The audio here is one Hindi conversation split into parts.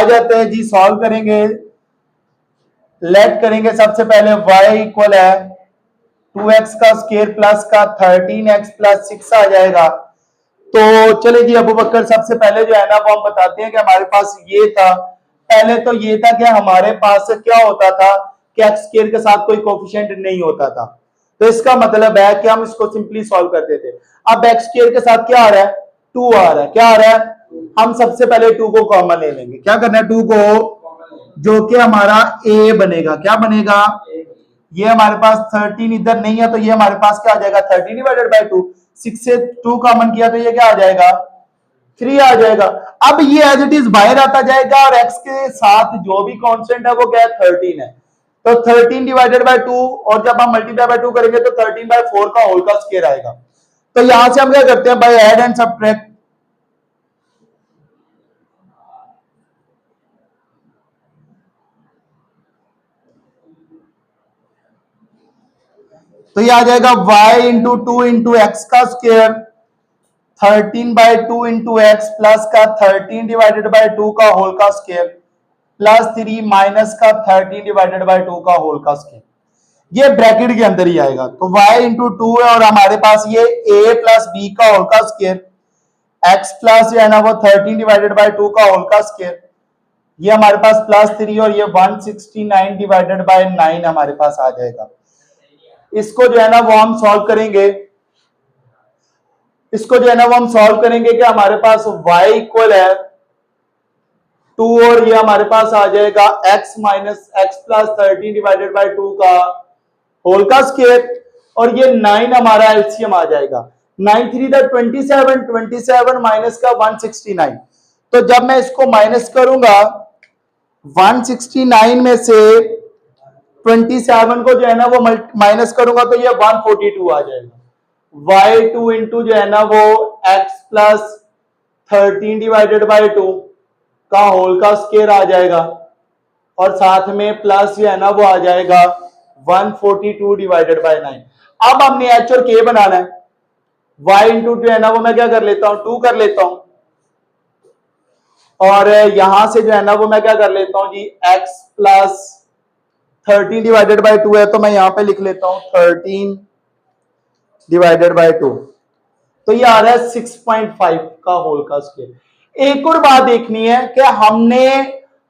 आ जाते हैं जी, सॉल्व करेंगे। लेट करेंगे सबसे पहले y इक्वल है 2x का स्क्वायर प्लस का 13x प्लस 6 आ जाएगा। तो चले जी अबू बकर, सबसे पहले जो है ना वो हम बताते हैं कि हमारे पास ये था। पहले तो ये था कि हमारे पास क्या होता था कि एक्स स्क्वायर के साथ कोई कोफिशिएंट नहीं होता था, तो इसका मतलब है कि हम इसको सिंपली सॉल्व करते थे। अब एक्स स्क्वायर के साथ क्या आ रहा है, 2 आ रहा है। क्या आ रहा है, हम सबसे पहले 2 को कॉमन ले लेंगे। क्या करना है, 2 को, जो कि हमारा a बनेगा। क्या बनेगा, ये हमारे पास 13 इधर नहीं है, तो ये हमारे पास क्या आ जाएगा, 13 डिवाइडेड बाई 2। 6 से 2 कॉमन किया तो ये क्या आ जाएगा, 3 आ जाएगा। अब ये एज इट इज बाहर आता जाएगा और x के साथ जो भी कांस्टेंट है वो क्या है, 13 है। तो 13 डिवाइडेड बाई 2, और जब हम मल्टीप्लाई बाई 2 करेंगे तो 13 बाई 4 का होल का स्क्वायर आएगा। तो यहां से हम क्या करते हैं, बाय ऐड एंड सबट्रैक्ट। तो ये आ जाएगा y इंटू 2 इंटू एक्स का square 13 by 2 into x plus का 13 डिवाइडेड बाई 2 का होल का स्क्वायर प्लस 3 माइनस का 13 डिवाइडेड बाई 2 का होल का स्क्वायर। ये ब्रैकेट के अंदर ही आएगा। तो y इंटू 2 है और हमारे पास ये a प्लस b का होल का स्क्वायर, x प्लस जो है ना वो 13 डिवाइडेड बाई 2 का होल का स्क्वायर, ये हमारे पास प्लस 3 और ये 169 डिवाइडेड बाई 9 हमारे पास आ जाएगा। इसको जो है ना वो हम सॉल्व करेंगे, इसको जो है ना वो हम सॉल्व करेंगे कि हमारे पास y इक्वल है 2 और ये हमारे पास आ जाएगा x minus x plus 13 divided by 2 का होल का स्क्वायर, और ये 9 हमारा एलसीएम आ जाएगा। 9 3 27, 27 माइनस का 169। तो जब मैं इसको माइनस करूंगा 169 में से 27 को जो है ना वो माइनस करूंगा तो ये 142 आ जाएगा। y2 इंटू जो है ना वो x प्लस 13 डिवाइडेड बाई 2 का होल का स्क्वायर आ जाएगा, और साथ में प्लस जो है ना वो आ जाएगा 142 डिवाइडेड बाई 9। अब हमने h और k बनाना है। y इंटू जो है ना वो मैं क्या कर लेता हूं, 2 कर लेता हूं, और यहां से जो है ना वो मैं क्या कर लेता हूं जी, x प्लस 13 डिवाइडेड बाई 2 है तो मैं यहां पे लिख लेता हूं 13 डिवाइडेड बाई 2। तो ये आ रहा है 6.5 का होल का स्क्वायर। एक और बात देखनी है कि हमने,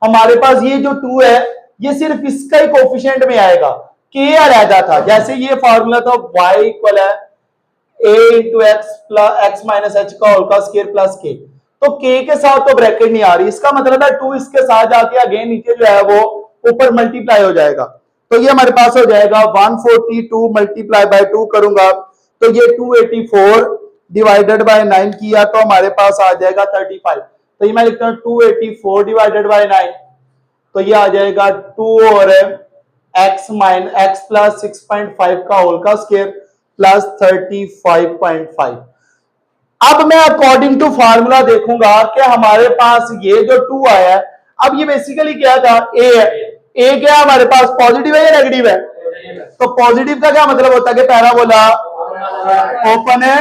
हमारे पास ये जो 2 है ये सिर्फ इसका ही कोफिशिएंट में आएगा, k अलहदा था। जैसे ये फार्मूला था y इक्वल है a into x minus H का होल का स्क्वायर प्लस k, तो k के साथ तो ब्रैकेट नहीं आ रही, इसका मतलब है 2 इसके साथ जाके अगेन नीचे जो है वो ऊपर मल्टीप्लाई हो जाएगा। तो ये हमारे पास हो जाएगा 142 मल्टीप्लाई बाय 2 करूंगा तो ये 284 डिवाइडेड बाय 9 किया तो हमारे पास आ जाएगा 35। तो ये मैं लिखता हूं 284 डिवाइडेड बाय 9, तो ये आ जाएगा 2 और x माइनस एक्स प्लस 6.5 का होल का स्क्वायर प्लस 35.5। अब मैं अकॉर्डिंग टू फार्मूला देखूंगा कि हमारे पास ये जो 2 आया है, अब ये बेसिकली क्या था, a है। a क्या है हमारे पास, पॉजिटिव है या नेगेटिव है? तो पॉजिटिव का क्या मतलब होता है कि पैराबोला ओपन है,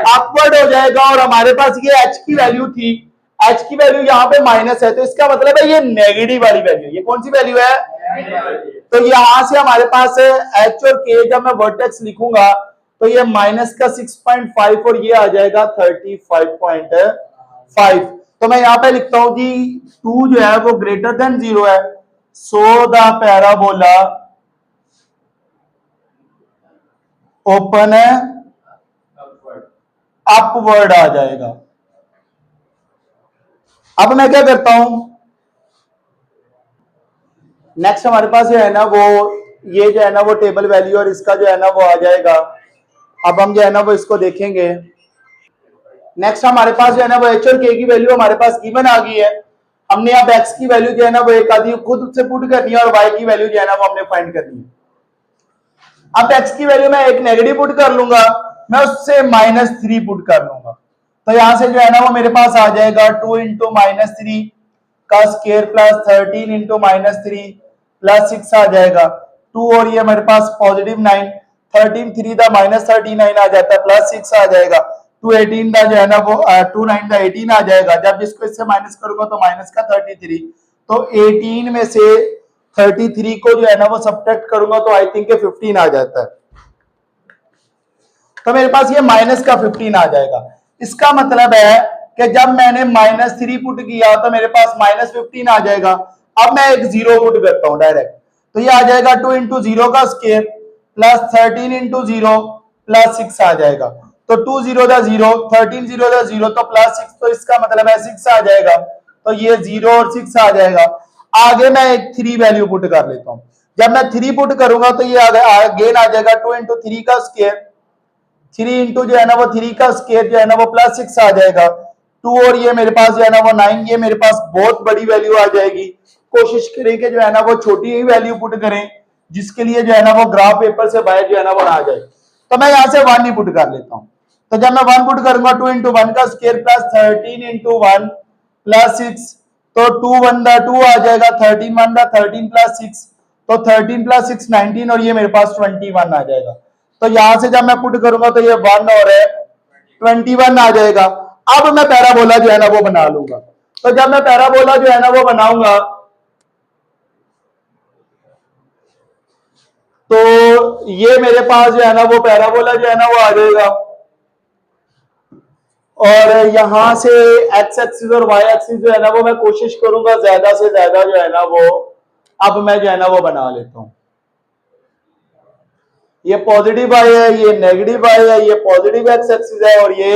अपवर्ड हो जाएगा, और हमारे पास ये h की वैल्यू थी, h की वैल्यू यहाँ पे माइनस है, तो इसका मतलब है ये नेगेटिव वाली वैल्यू। ये कौन सी वैल्यू है? तो यहां से हमारे पास h और k जब मैं वर्टेक्स लिखूंगा तो ये माइनस का 6.5 और ये आ जाएगा 35.5। तो मैं यहां पे लिखता हूं जी 2 जो है वो ग्रेटर देन 0 है, सो द पैराबोला ओपन है, अपवर्ड आ जाएगा। अब मैं क्या करता हूं, नेक्स्ट हमारे पास जो है ना वो ये जो है ना वो टेबल वैल्यू और इसका जो है ना वो आ जाएगा। अब हम जो है ना वो इसको देखेंगे। नेक्स्ट हमारे पास जो है ना वो एच और के की वैल्यू हमारे पास गिवन आ गई है। हमने अब एक्स की वैल्यू जो है ना वो एक आधी खुद से पुट करनी है और वाई की वैल्यू जो है ना वो हमने फाइंड करनी है। अब एक्स की वैल्यू मैं एक नेगेटिव पुट कर लूंगा, मैं उससे -3 पुट कर लूंगा, तो यहां से जो है ना वो मेरे पास आ जाएगा 2 इंटू -3 का स्क्वायर प्लस 13 इंटू -3 प्लस 6 आ जाएगा 2, और ये मेरे पास पॉजिटिव 9, 13 3 दा -39 आ जाता है प्लस 6 आ जाएगा, 218 का जो है ना वो 2 9 का 18 आ जाएगा। जब इसको इससे माइनस करूंगा तो माइनस का 33, तो 18 में से 33 को जो है ना वो सब्ट्रैक्ट करूंगा तो आई थिंक 15 आ जाता है। तो मेरे पास ये माइनस का 15 आ जाएगा। इसका मतलब है कि जब मैंने -3 पुट किया तो मेरे पास -15 आ जाएगा। अब मैं एक जीरो पुट करता हूं डायरेक्ट, तो ये आ जाएगा 2 × 0 का स्क्वायर प्लस 13 × 0 प्लस 6 आ जाएगा। तो 2 0 था 0, 13 0 था 0, तो प्लस 6, तो इसका मतलब है 6 आ जाएगा। तो ये 0 और 6 आ जाएगा। आगे मैं एक 3 वैल्यू पुट कर लेता हूं। जब मैं 3 पुट करूंगा तो ये अगेन आ जाएगा 2 × 3 का स्क्वायर, 3 इंटू जो है ना वो 3 का स्क्वायर जो है ना वो प्लस 6 आ जाएगा। 2 और ये मेरे पास जो है ना वो 9, ये मेरे पास बहुत बड़ी वैल्यू आ जाएगी। कोशिश करें कि जो है ना वो छोटी ही वैल्यू पुट करें जिसके लिए जो है ना वो ग्राफ पेपर से बाहर जो है ना वो आ जाए। तो मैं यहाँ से 1 ही पुट कर लेता हूँ। तो जब मैं 1 पुट करूंगा 2 × 1 का स्क्वायर प्लस 13 × 1 प्लस 6, तो 2 1 का 2 आ जाएगा, 13 1 का 13 प्लस 6, तो 13 प्लस 6 19, और ये मेरे पास 21 आ जाएगा। तो यहां से जब मैं पुट करूंगा तो ये 1 और है 21 आ जाएगा। अब मैं पैराबोला जो है ना वो बना लूंगा। तो जब मैं पैराबोला जो है ना वो बनाऊंगा तो ये मेरे पास जो है ना वो पैराबोला जो है ना वो आ जाएगा, और यहां से एक्स एक्सिस और वाई एक्सिस जो है ना वो मैं कोशिश करूंगा ज्यादा से ज्यादा जो है ना वो अब मैं जो है ना वो बना लेता हूं। ये पॉजिटिव वाई है, ये नेगेटिव वाई है, ये पॉजिटिव एक्स एक्सिस है और ये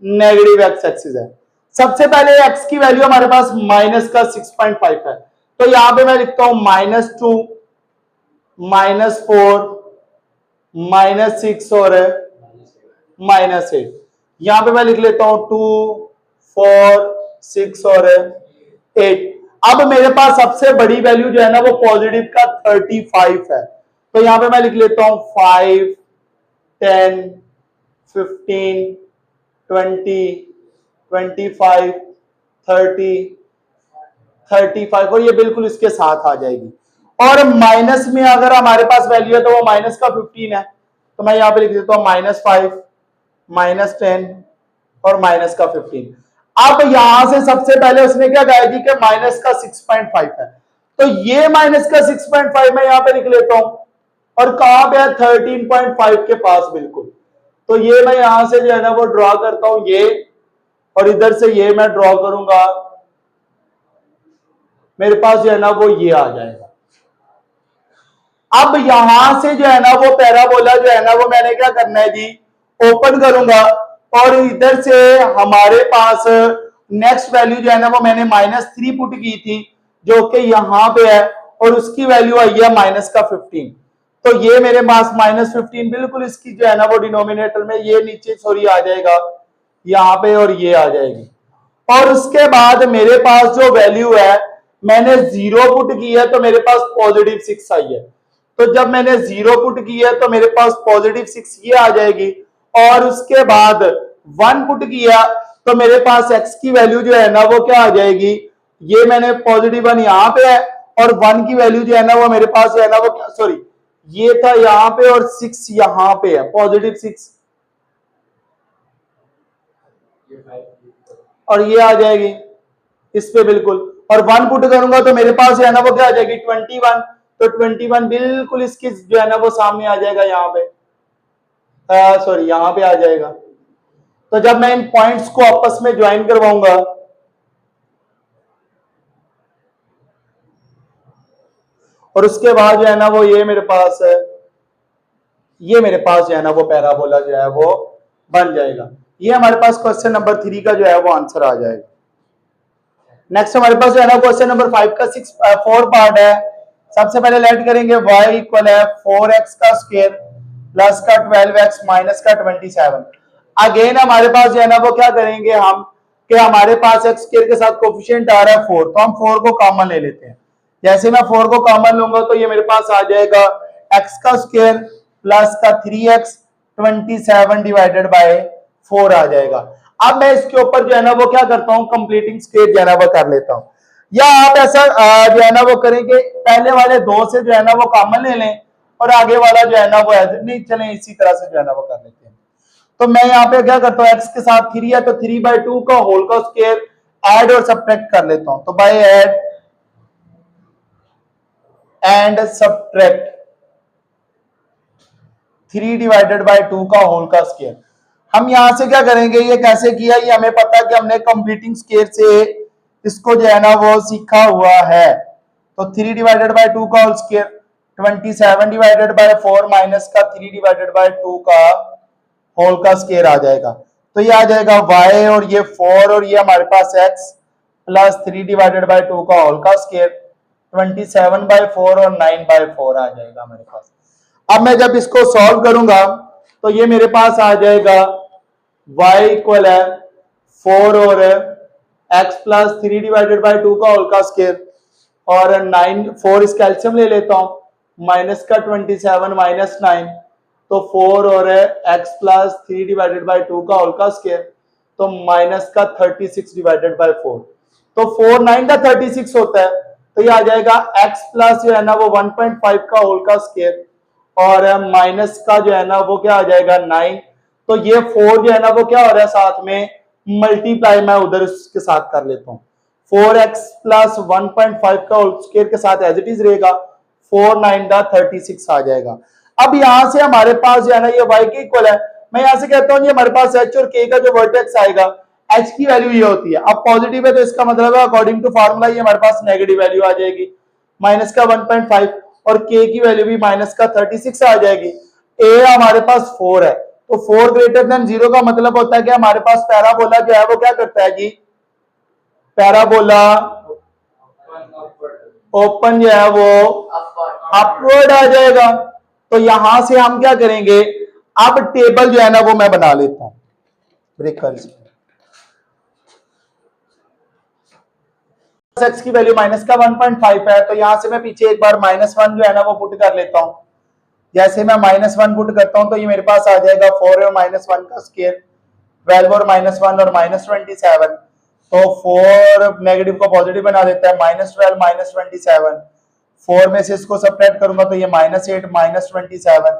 नेगेटिव एक्स एक्सिस है। सबसे पहले एक्स की वैल्यू हमारे पास माइनस का 6.5 है, तो यहां पे मैं लिखता हूं -2 -4 -6 और -8। यहां पे मैं लिख लेता हूं 2 4 6 और 8। अब मेरे पास सबसे बड़ी वैल्यू जो है ना वो पॉजिटिव का 35 है, तो यहां पे मैं लिख लेता हूं 5 10 15 20 25 30 35, और ये बिल्कुल इसके साथ आ जाएगी। और माइनस में अगर हमारे पास वैल्यू है तो वो माइनस का 15 है, तो मैं यहां पे लिख देता हूं -5 -10 और माइनस का 15। अब यहां से सबसे पहले उसने क्या कहा जी कि माइनस का 6.5 है, तो ये माइनस का 6.5 मैं यहां पे लिख लेता हूं, और कहां पे है 13.5 के पास बिल्कुल। तो ये मैं यहां से जो है ना वो ड्रॉ करता हूं ये, और इधर से ये मैं ड्रॉ करूंगा, मेरे पास जो है ना वो ये आ जाएगा। अब यहां से जो है ना वो पैराबोला जो है ना वो मैंने क्या करना है जी, ओपन करूंगा, और इधर से हमारे पास नेक्स्ट वैल्यू जो है ना वो मैंने -3 पुट की थी जो कि यहां पे है, और उसकी वैल्यू आई है माइनस का 15। तो ये मेरे पास -15 बिल्कुल इसकी जो है ना वो डिनोमिनेटर में ये नीचे सॉरी आ जाएगा यहाँ पे, और ये आ जाएगी। और उसके बाद मेरे पास जो वैल्यू है मैंने 0 पुट की है तो मेरे पास +6 आई है। तो जब मैंने 0 पुट की है तो मेरे पास +6 ये आ जाएगी, और उसके बाद 1 पुट किया तो मेरे पास x की वैल्यू जो है ना वो क्या आ जाएगी, ये मैंने +1 यहाँ पे है, और 1 की वैल्यू जो है ना वो मेरे पास जो है ना वो सॉरी ये था यहाँ पे, और 6 यहाँ पे है +6, और ये आ जाएगी इस पे बिल्कुल। और 1 पुट करूंगा तो मेरे पास जो है ना वो क्या आ जाएगी 21, तो 21 बिल्कुल इसके जो है ना वो सामने आ जाएगा यहाँ पे, सॉरी यहाँ पे आ जाएगा। तो जब मैं इन पॉइंट्स को आपस में ज्वाइन करवाऊंगा और उसके बाद जो है ना वो ये मेरे पास है, ये मेरे पास जो है ना वो पैराबोला जो है वो बन जाएगा। ये हमारे पास क्वेश्चन नंबर 3 का जो है वो आंसर आ जाएगा। नेक्स्ट हमारे पास जो है ना क्वेश्चन नंबर 5 का 4 पार्ट है। सबसे पहले लेट करेंगे y इक्वल है 4x का स्क्वायर प्लस का 12x माइनस का 27। अगेन हमारे पास जो है ना वो क्या करेंगे हम कि हमारे पास x स्क्वायर के साथ कोफिशिएंट आ रहा है 4, तो हम 4 को कॉमन ले लेते हैं। जैसे मैं 4 को कॉमन लूंगा तो ये मेरे पास आ जाएगा x का स्क्वायर प्लस का 3x 27 डिवाइडेड बाय 4 आ जाएगा। अब मैं इसके ऊपर जो है ना वो क्या करता हूं कंप्लीटिंग स्केयर जो है ना वो कर लेता हूं, या आप ऐसा जो है ना वो करेंगे पहले वाले 2 से जो है ना वो कॉमन ले लें और आगे वाला जो है ना वो नहीं, चलें इसी तरह से जो है ना वो कर लेते हैं। तो मैं यहाँ पे क्या करता हूँ, x के साथ 3 है तो 3/2 का होल का स्क्वायर ऐड और सब्ट्रैक्ट कर लेता हूं। तो बाय ऐड एंड सब्ट्रैक्ट 3/2 का होल का स्क्वायर। हम यहां से क्या करेंगे, ये कैसे किया ये हमें पता है कि हमने कंप्लीटिंग स्क्वायर से इसको जो है ना वो सीखा हुआ है। तो 3/2 का होल स्क्वायर 27/4 माइनस का 3/2 का होल का स्क्वायर आ जाएगा। तो ये आ जाएगा y और ये 4 और ये हमारे पास x प्लस 3/2 का होल का स्क्वायर 27/4 और 9/4 आ जाएगा हमारे पास। अब मैं जब इसको सॉल्व करूंगा तो ये मेरे पास आ जाएगा y इक्वल है 4 और x प्लस 3/2 का होल का स्क्वायर और 9 4 इस कैल्शियम ले लेता हूं माइनस का 27 माइनस 9 तो 4 और x प्लस 3/2 का होल का स्क्वायर तो माइनस का 36/4 तो 4 9 का 36 होता है। तो ये आ जाएगा x प्लस जो है ना वो 1.5 का होल का स्क्वायर और माइनस का जो है ना वो क्या आ जाएगा 9। तो ये 4 जो है ना वो क्या हो रहा है साथ में मल्टीप्लाई मैं उधर उसके साथ कर लेता हूँ 4x प्लस 1.5 का होल स्क्वायर के साथ एज इट इज रहेगा 4 9 का 36 आ जाएगा। अब यहां से हमारे पास जो है ना ये y के इक्वल है, मैं यहां से कहता हूं ये हमारे पास h और k का जो वर्टेक्स आएगा h की वैल्यू ये होती है। अब पॉजिटिव है तो इसका मतलब है अकॉर्डिंग टू फार्मूला ये हमारे पास नेगेटिव वैल्यू आ जाएगी माइनस का 1.5 और k की वैल्यू भी माइनस का 36 आ जाएगी। a हमारे पास 4 है तो 4 ग्रेटर देन 0 का मतलब होता है कि हमारे पास पैराबोला जो है वो क्या करता है जी, पैराबोला ओपन जो है वो अपवर्ड आ जाएगा। तो यहां से हम क्या करेंगे, अब टेबल जो है ना वो मैं बना लेता हूं, ब्रेक कर एक्स की वैल्यू माइनस का 1.5 है तो यहां से मैं पीछे एक बार -1 जो है ना वो पुट कर लेता हूं। जैसे मैं -1 पुट करता हूं तो ये मेरे पास आ जाएगा 4 और -1 का स्क्वायर 12 और -1 और -27 तो 4 नेगेटिव को पॉजिटिव बना देता है -12 -27 4 में से इसको सब्ट्रैक्ट करूंगा तो ये -8 -27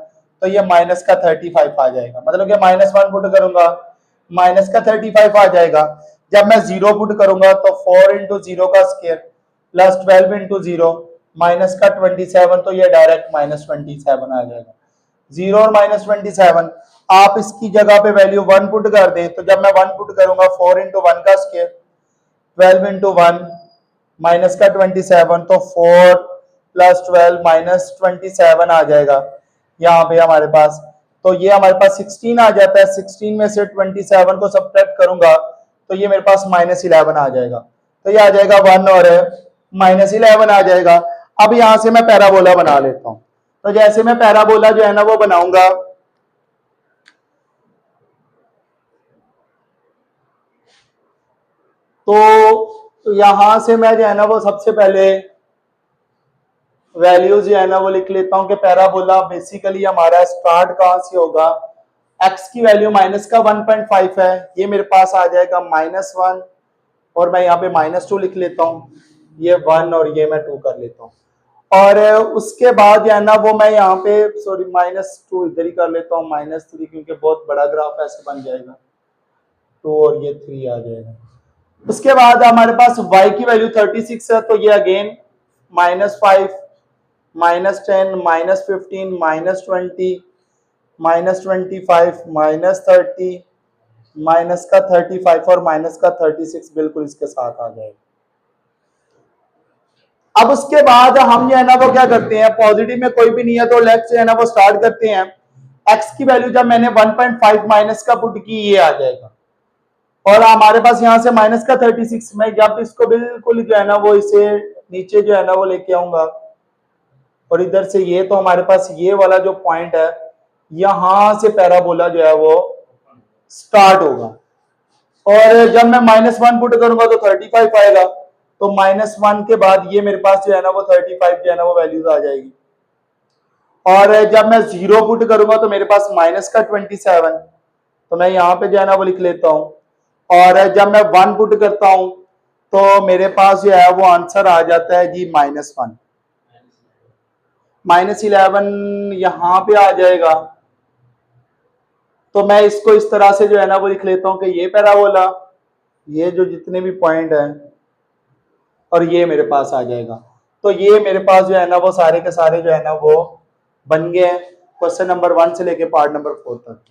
तो ये माइनस का 35 आ जाएगा। मतलब कि -1 पुट करूंगा माइनस का 35 आ जाएगा। जब मैं 0 पुट करूंगा तो 4 इंटू 0 का स्क्वायर प्लस 12 इंटू 0 माइनस का 27 तो ये डायरेक्ट -27 आ जाएगा। 0 और -27 आप इसकी जगह पे वैल्यू 1 पुट कर दें तो जब मैं 1 पुट करूंगा 4 इंटू 1 का स्क्वायर 12 इंटू 1 माइनस का 27 तो 4 प्लस 12 -27 आ जाएगा यहाँ पे हमारे पास। तो ये हमारे पास 16 आ जाता है, 16 में से 27 को सब्ट्रैक्ट करूंगा तो ये मेरे पास -11 आ जाएगा। तो ये आ जाएगा 1 और -11 आ जाएगा। अब यहां से मैं पैराबोला बना लेता हूं। तो जैसे मैं पैराबोला जो है ना वो बनाऊंगा तो यहां से मैं जो है ना वो सबसे पहले वैल्यूज जो है ना वो लिख लेता हूं कि पैराबोला बेसिकली हमारा स्टार्ट कहां से होगा, x की वैल्यू माइनस का 1.5 है ये मेरे पास आ जाएगा -1 और मैं यहाँ पे -2 लिख लेता हूँ, ये 1 और ये मैं 2 कर लेता हूँ। और उसके बाद जो है ना वो मैं यहाँ पे सॉरी -2 इधर ही कर लेता हूँ -3 क्योंकि बहुत बड़ा ग्राफ ऐसे बन जाएगा 2 और ये 3 आ जाएगा। उसके बाद हमारे पास y की वैल्यू 36 है तो ये अगेन -5 -10 -15 -20 -25 -30 माइनस का 35 और माइनस का 36 बिल्कुल इसके साथ आ जाएगा। अब उसके बाद हम जो है ना वो क्या करते हैं, पॉजिटिव में कोई भी नहीं है तो लेफ्ट से है ना वो स्टार्ट करते हैं। x की वैल्यू जब मैंने 1.5 माइनस का पुट की ये आ जाएगा और हमारे पास यहाँ से माइनस का 36 में जब इसको बिल्कुल जो है ना वो इसे नीचे जो है ना वो लेके आऊंगा और इधर से ये तो हमारे पास ये वाला जो पॉइंट है यहां से पैराबोला जो है वो स्टार्ट होगा और जब मैं -1 पुट करूंगा तो 35 आएगा तो -1 के बाद ये मेरे पास जो है ना वो 35 जो है ना वो वैल्यूज आ जाएगी और जब मैं 0 पुट करूंगा तो मेरे पास माइनस का 27 तो मैं यहाँ पे जो है ना वो लिख लेता हूँ और जब मैं 1 पुट करता हूं तो मेरे पास जो है वो आंसर आ जाता है जी -1 -11 यहां पे आ जाएगा तो मैं इसको इस तरह से जो है ना वो लिख लेता हूं कि ये पैराबोला, ये जो जितने भी पॉइंट हैं और ये मेरे पास आ जाएगा। तो ये मेरे पास जो है ना वो सारे के सारे जो है ना वो बन गए हैं क्वेश्चन नंबर 1 से लेके पार्ट नंबर 4 तक।